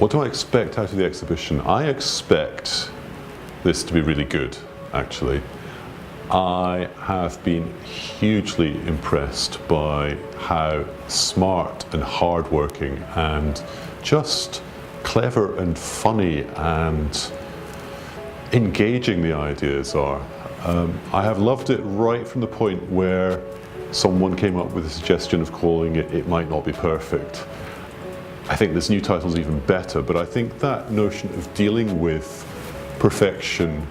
What do I expect out of the exhibition? I expect this to be really good, actually. I have been hugely impressed by how smart and hardworking and just clever and funny and engaging the ideas are. I have loved it right from the point where someone came up with a suggestion of calling it "It Might Not Be Perfect." I think this new title is even better, but I think that notion of dealing with perfection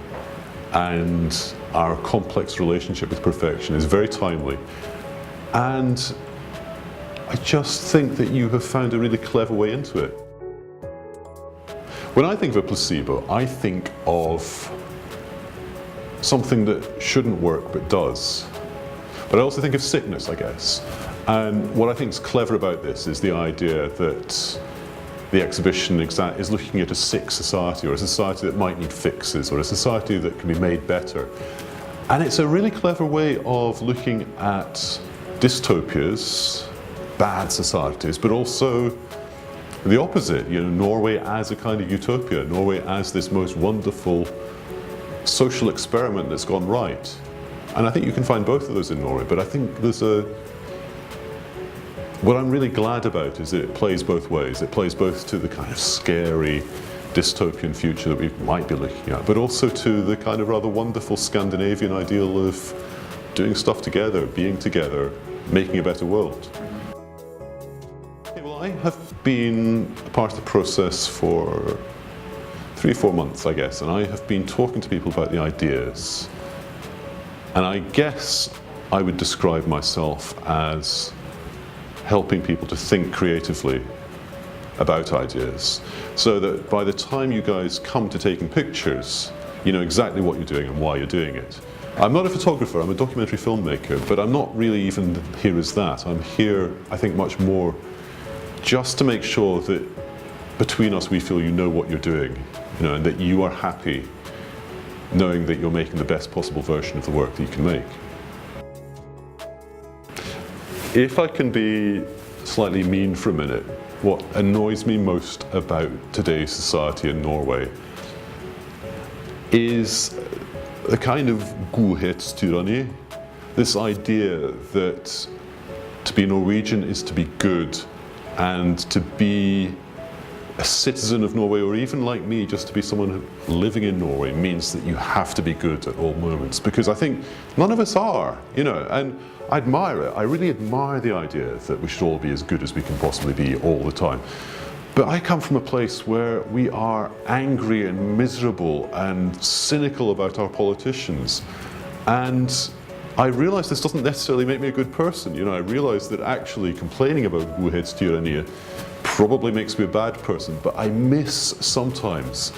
and our complex relationship with perfection is very timely. And I just think that you have found a really clever way into it. When I think of a placebo, I think of something that shouldn't work but does. But I also think of sickness, I guess. And what I think is clever about this is the idea that the exhibition is looking at a sick society, or a society that might need fixes, or a society that can be made better. And it's a really clever way of looking at dystopias, bad societies, but also the opposite, Norway as a kind of utopia, Norway as this most wonderful social experiment that's gone right. And I think you can find both of those in Norway, but I think what I'm really glad about is that it plays both ways. It plays both to the kind of scary dystopian future that we might be looking at, but also to the kind of rather wonderful Scandinavian ideal of doing stuff together, being together, making a better world. Well, I have been a part of the process for 3 or 4 months, I guess, and I have been talking to people about the ideas. And I guess I would describe myself as helping people to think creatively about ideas, so that by the time you guys come to taking pictures, you know exactly what you're doing and why you're doing it. I'm not a photographer, I'm a documentary filmmaker, but I'm not really even here as that. I'm here, I think, much more just to make sure that between us we feel you know what you're doing, and that you are happy knowing that you're making the best possible version of the work that you can make. If I can be slightly mean for a minute, what annoys me most about today's society in Norway is a kind of godhetstyranny, this idea that to be Norwegian is to be good, and to be a citizen of Norway, or even like me, just to be someone living in Norway, means that you have to be good at all moments, because I think none of us are, and I admire it. I really admire the idea that we should all be as good as we can possibly be all the time. But I come from a place where we are angry and miserable and cynical about our politicians. And I realise this doesn't necessarily make me a good person. I realise that actually complaining about godhetstyranny probably makes me a bad person, but I miss sometimes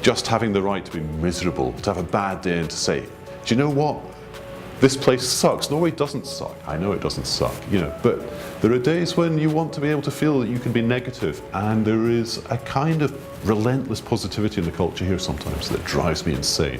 just having the right to be miserable, to have a bad day and to say, do you know what? This place sucks. Norway doesn't suck. I know it doesn't suck, but there are days when you want to be able to feel that you can be negative, and there is a kind of relentless positivity in the culture here sometimes that drives me insane.